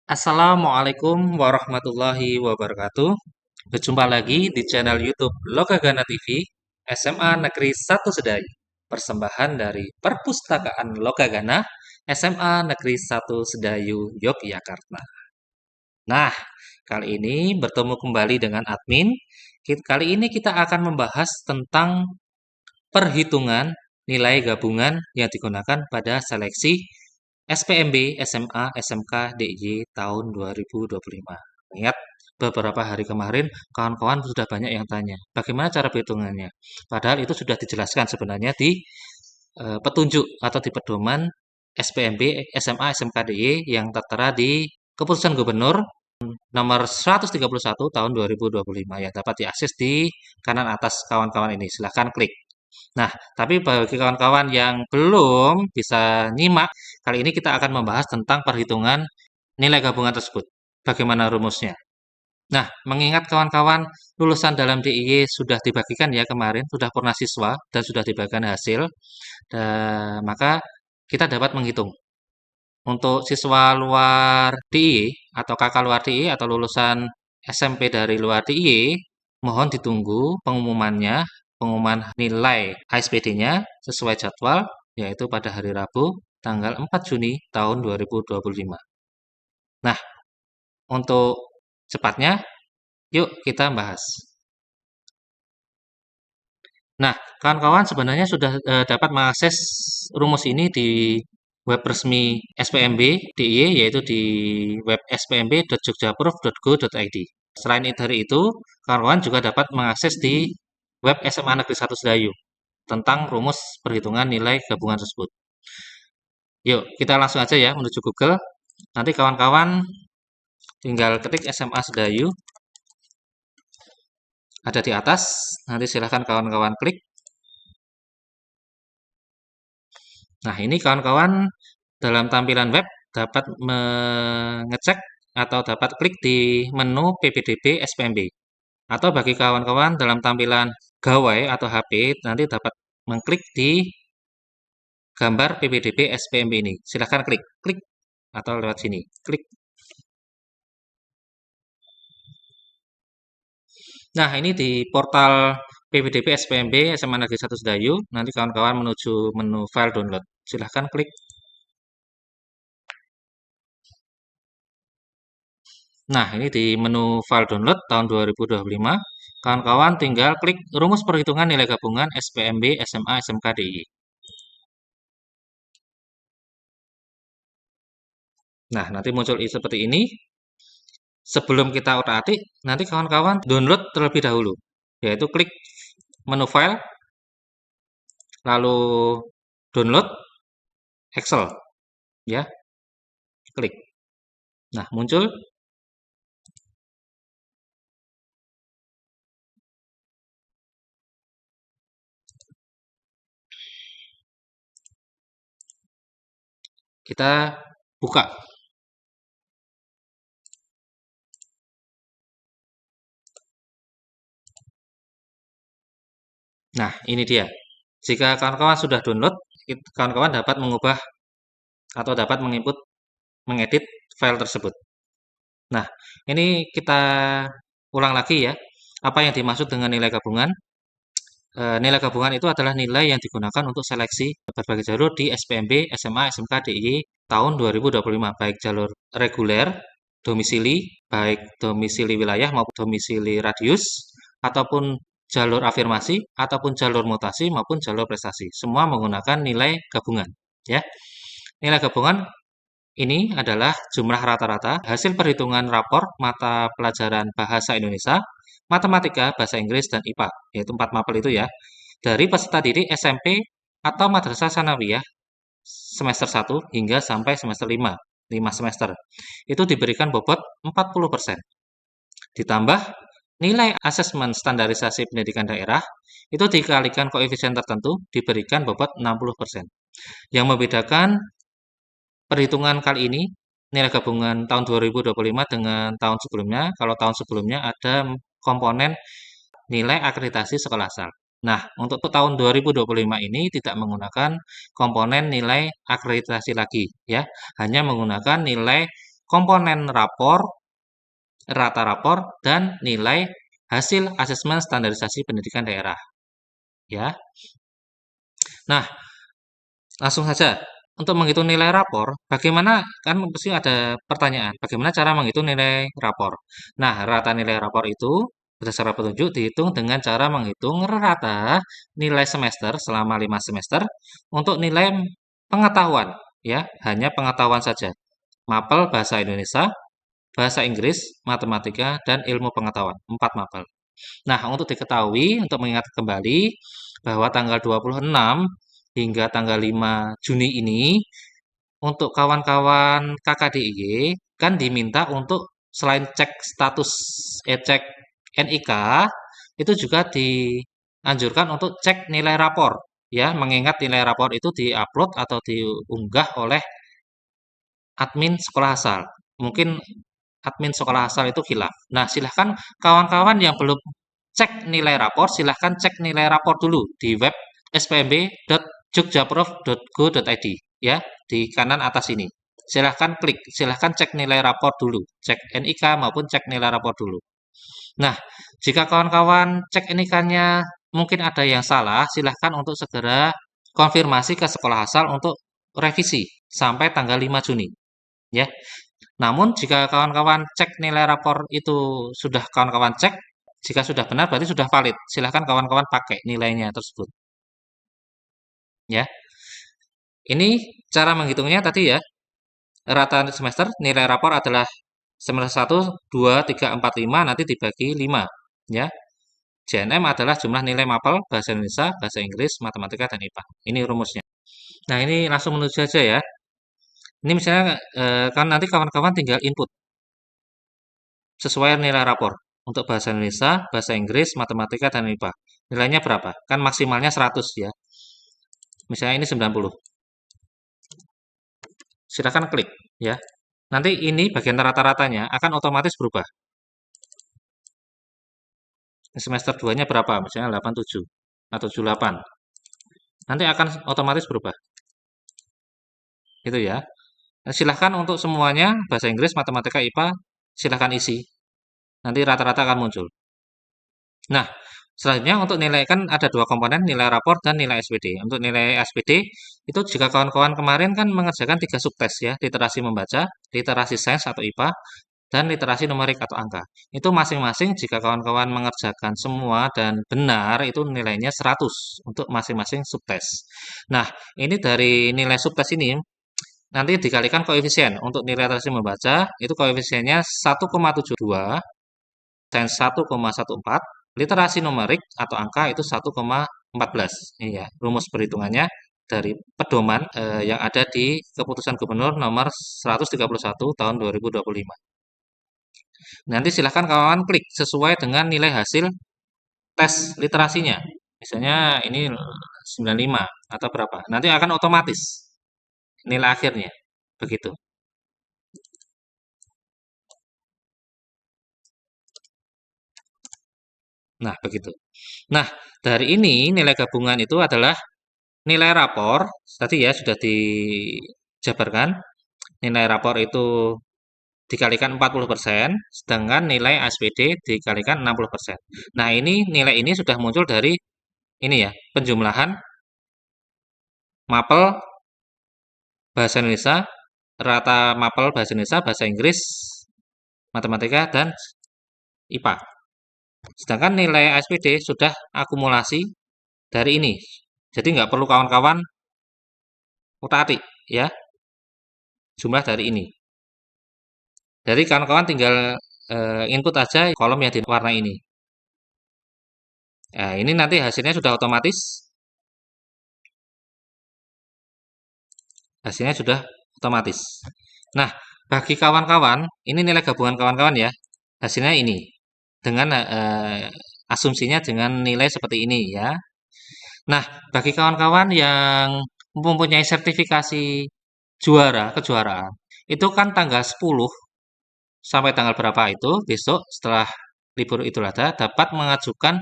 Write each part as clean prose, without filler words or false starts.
Assalamualaikum warahmatullahi wabarakatuh. Berjumpa lagi di channel YouTube Lokagana TV SMA Negeri 1 Sedayu. Persembahan dari Perpustakaan Lokagana SMA Negeri 1 Sedayu, Yogyakarta. Nah, kali ini bertemu kembali dengan admin. Kali ini kita akan membahas tentang perhitungan nilai gabungan yang digunakan pada seleksi SPMB, SMA, SMK, DIY tahun 2025. Ingat, beberapa hari kemarin kawan-kawan sudah banyak yang tanya, bagaimana cara perhitungannya? Padahal itu sudah dijelaskan sebenarnya di petunjuk atau di pedoman SPMB, SMA, SMK, DIY yang tertera di Keputusan Gubernur nomor 131 tahun 2025 yang dapat diakses di kanan atas kawan-kawan ini. Silahkan klik. Nah, tapi bagi kawan-kawan yang belum bisa nyimak, kali ini kita akan membahas tentang perhitungan nilai gabungan tersebut. Bagaimana rumusnya? Nah, mengingat kawan-kawan lulusan dalam DIY sudah dibagikan ya kemarin, sudah purna siswa dan sudah dibagikan hasil, maka kita dapat menghitung. Untuk siswa luar DIY atau kakak luar DIY atau lulusan SMP dari luar DIY, mohon ditunggu pengumuman nilai HSPD-nya sesuai jadwal, yaitu pada hari Rabu, tanggal 4 Juni tahun 2025. Nah, untuk cepatnya, yuk kita bahas. Nah, kawan-kawan sebenarnya sudah dapat mengakses rumus ini di web resmi SPMB DIY, yaitu di web spmb.jogjaproof.go.id. Selain dari itu, kawan-kawan juga dapat mengakses di web SMA Negeri 1 Sedayu tentang rumus perhitungan nilai gabungan tersebut. Yuk, kita langsung aja ya menuju Google. Nanti kawan-kawan tinggal ketik SMA Sedayu. Ada di atas. Nanti silahkan kawan-kawan klik. Nah, ini kawan-kawan dalam tampilan web dapat mengecek atau dapat klik di menu PPDB SPMB. Atau bagi kawan-kawan dalam tampilan gawai atau HP, nanti dapat mengklik di gambar PPDB SPMB ini. Silahkan klik, klik, atau lewat sini, klik. Nah, ini di portal PPDB SPMB SMA Negeri 1 Sedayu. Nanti kawan-kawan menuju menu file download. Silahkan klik. Nah, ini di menu file download tahun 2025. Kawan-kawan tinggal klik rumus perhitungan nilai gabungan SPMB, SMA, SMK, DIY. Nah, nanti muncul seperti ini. Sebelum kita otak-atik, nanti kawan-kawan download terlebih dahulu. Yaitu klik menu file, lalu download Excel. Ya, klik. Nah, muncul. Kita buka. Nah, ini dia. Jika kawan-kawan sudah download, kawan-kawan dapat mengubah atau dapat menginput, mengedit file tersebut. Nah, ini kita ulang lagi ya. Apa yang dimaksud dengan nilai gabungan? Nilai gabungan itu adalah nilai yang digunakan untuk seleksi berbagai jalur di SPMB, SMA, SMK, DIY tahun 2025, baik jalur reguler, domisili, baik domisili wilayah maupun domisili radius, ataupun jalur afirmasi, ataupun jalur mutasi maupun jalur prestasi. Semua menggunakan nilai gabungan. Ya, nilai gabungan ini adalah jumlah rata-rata hasil perhitungan rapor mata pelajaran Bahasa Indonesia, Matematika, Bahasa Inggris, dan IPA, yaitu 4 mapel itu ya, dari peserta didik SMP atau Madrasah Sanawiyah semester 1 hingga sampai semester 5, 5 semester. Itu diberikan bobot 40%. Ditambah nilai asesmen standarisasi pendidikan daerah, itu dikalikan koefisien tertentu, diberikan bobot 60%. Yang membedakan perhitungan kali ini, nilai gabungan tahun 2025 dengan tahun sebelumnya, kalau tahun sebelumnya ada komponen nilai akreditasi sekolah asal. Nah, untuk tahun 2025 ini tidak menggunakan komponen nilai akreditasi lagi, ya, hanya menggunakan nilai komponen rapor, rata rapor, dan nilai hasil asesmen standarisasi pendidikan daerah. Ya, nah langsung saja untuk menghitung nilai rapor, bagaimana kan pasti ada pertanyaan, bagaimana cara menghitung nilai rapor? Nah, rata nilai rapor itu berdasarkan petunjuk dihitung dengan cara menghitung rata nilai semester selama 5 semester untuk nilai pengetahuan, ya, hanya pengetahuan saja. Mapel bahasa Indonesia, bahasa Inggris, matematika, dan ilmu pengetahuan. 4 mapel. Nah, untuk diketahui, untuk mengingat kembali bahwa tanggal 26 hingga tanggal 5 Juni ini untuk kawan-kawan KKDIY kan diminta untuk selain cek status cek NIK itu juga dianjurkan untuk cek nilai rapor ya, mengingat nilai rapor itu diupload atau diunggah oleh admin sekolah asal. Mungkin admin sekolah asal itu hilaf. Nah, silahkan kawan-kawan yang belum cek nilai rapor, silahkan cek nilai rapor dulu di web spmb.jogjaprof.go.id ya, di kanan atas ini. Silahkan klik, silahkan cek nilai rapor dulu, cek NIK maupun cek nilai rapor dulu. Nah, jika kawan-kawan cek NIK-nya mungkin ada yang salah, silahkan untuk segera konfirmasi ke sekolah asal untuk revisi sampai tanggal 5 Juni ya. Namun jika kawan-kawan cek nilai rapor itu sudah kawan-kawan cek, jika sudah benar berarti sudah valid. Silahkan kawan-kawan pakai nilainya tersebut. Ya, ini cara menghitungnya tadi ya. Rata semester nilai rapor adalah semester 1, 2, 3, 4, 5 nanti dibagi 5 ya. JNM adalah jumlah nilai mapel bahasa Indonesia, bahasa Inggris, matematika dan IPA. Ini rumusnya. Nah, ini langsung menuju saja ya. Ini misalnya kan nanti kawan-kawan tinggal input sesuai nilai rapor. Untuk bahasa Indonesia, bahasa Inggris, matematika, dan IPA. Nilainya berapa? Kan maksimalnya 100 ya. Misalnya ini 90. Silakan klik ya. Nanti ini bagian rata-ratanya akan otomatis berubah. Semester 2-nya berapa? Misalnya 87 atau 78. Nanti akan otomatis berubah. Itu ya. Nah, silahkan untuk semuanya, bahasa Inggris, matematika, IPA, silahkan isi. Nanti rata-rata akan muncul. Nah, selanjutnya untuk nilai kan ada dua komponen, nilai rapor dan nilai SPD. Untuk nilai SPD itu jika kawan-kawan kemarin kan mengerjakan 3 subtes ya, literasi membaca, literasi sains atau IPA, dan literasi numerik atau angka. Itu masing-masing jika kawan-kawan mengerjakan semua dan benar itu nilainya 100 untuk masing-masing subtes. Nah, ini dari nilai subtes ini nanti dikalikan koefisien. Untuk nilai literasi membaca itu koefisiennya 1,72, sains 1,14, literasi numerik atau angka itu 1,14. Ini ya, rumus perhitungannya dari pedoman yang ada di Keputusan Gubernur nomor 131 tahun 2025. Nanti silahkan kawan-kawan klik sesuai dengan nilai hasil tes literasinya. Misalnya ini 95 atau berapa. Nanti akan otomatis nilai akhirnya. Begitu. Nah, begitu. Nah, dari ini nilai gabungan itu adalah nilai rapor. Tadi ya sudah dijabarkan. Nilai rapor itu dikalikan 40%, sedangkan nilai SPD dikalikan 60%. Nah, ini nilai ini sudah muncul dari ini ya, penjumlahan mapel bahasa Indonesia, rata mapel bahasa Indonesia, bahasa Inggris, matematika, dan IPA. Sedangkan nilai SPD sudah akumulasi dari ini. Jadi nggak perlu kawan-kawan utak-atik ya, jumlah dari ini. Jadi kawan-kawan tinggal input aja kolom yang diwarna ini. Nah, ini nanti hasilnya sudah otomatis. Hasilnya sudah otomatis. Nah, bagi kawan-kawan, ini nilai gabungan kawan-kawan ya. Hasilnya ini. Dengan asumsinya dengan nilai seperti ini ya. Nah, bagi kawan-kawan yang mempunyai sertifikasi juara, kejuaraan, itu kan tanggal 10 sampai tanggal berapa itu besok setelah libur Idul Adha dapat mengajukan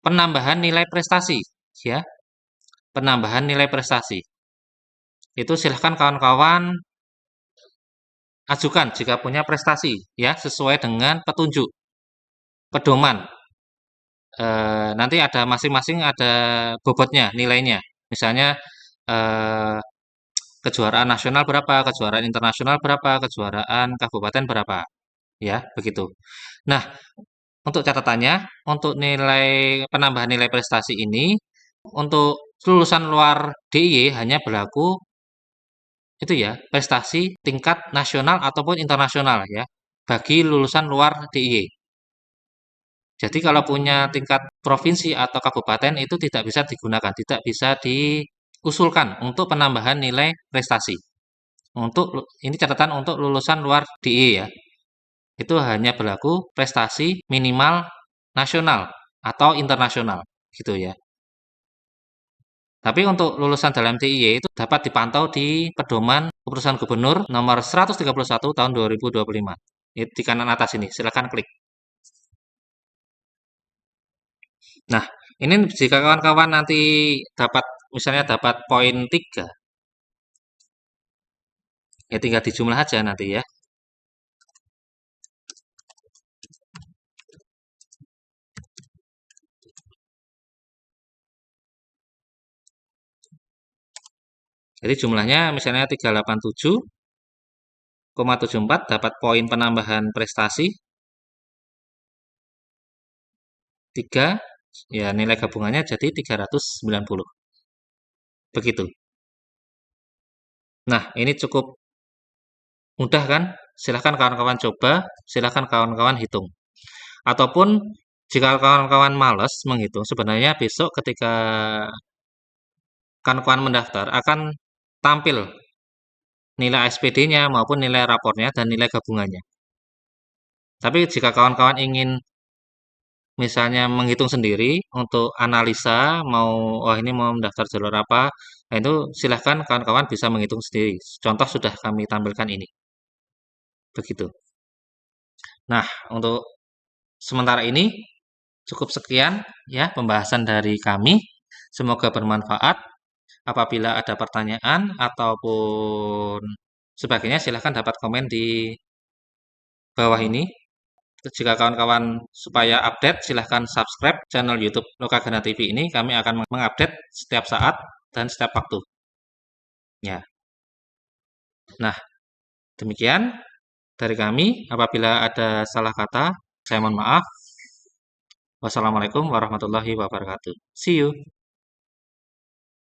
penambahan nilai prestasi ya. Penambahan nilai prestasi. Itu silahkan kawan-kawan ajukan jika punya prestasi ya sesuai dengan petunjuk pedoman. Nanti ada masing-masing ada bobotnya, nilainya. Misalnya eh, kejuaraan nasional berapa, kejuaraan internasional berapa, kejuaraan kabupaten berapa, ya begitu. Nah, untuk catatannya, untuk nilai penambahan nilai prestasi ini, untuk lulusan luar DIY hanya berlaku itu ya, prestasi tingkat nasional ataupun internasional ya, bagi lulusan luar DIY. Jadi kalau punya tingkat provinsi atau kabupaten itu tidak bisa digunakan, tidak bisa diusulkan untuk penambahan nilai prestasi. Ini catatan untuk lulusan luar DIY ya. Itu hanya berlaku prestasi minimal nasional atau internasional gitu ya. Tapi untuk lulusan dalam DIY itu dapat dipantau di Pedoman Keputusan Gubernur nomor 131 tahun 2025. Di kanan atas ini, silakan klik. Nah, ini jika kawan-kawan nanti dapat misalnya dapat poin 3, ya tinggal dijumlah aja nanti ya. Jadi jumlahnya misalnya 387,74 dapat poin penambahan prestasi 3, ya nilai gabungannya jadi 390. Begitu. Nah, ini cukup mudah kan? Silahkan kawan-kawan coba, silahkan kawan-kawan hitung. Ataupun jika kawan-kawan males menghitung, sebenarnya besok ketika kawan-kawan mendaftar akan tampil nilai SPD-nya maupun nilai rapornya dan nilai gabungannya. Tapi jika kawan-kawan ingin misalnya menghitung sendiri untuk analisa mau oh ini mau mendaftar jalur apa, nah itu silahkan kawan-kawan bisa menghitung sendiri. Contoh sudah kami tampilkan ini. Begitu. Nah, untuk sementara ini cukup sekian ya pembahasan dari kami. Semoga bermanfaat. Apabila ada pertanyaan ataupun sebagainya, silahkan dapat komen di bawah ini. Jika kawan-kawan supaya update, silahkan subscribe channel YouTube Lokagana TV ini. Kami akan mengupdate setiap saat dan setiap waktu. Ya. Nah, demikian dari kami. Apabila ada salah kata, saya mohon maaf. Wassalamualaikum warahmatullahi wabarakatuh. See you.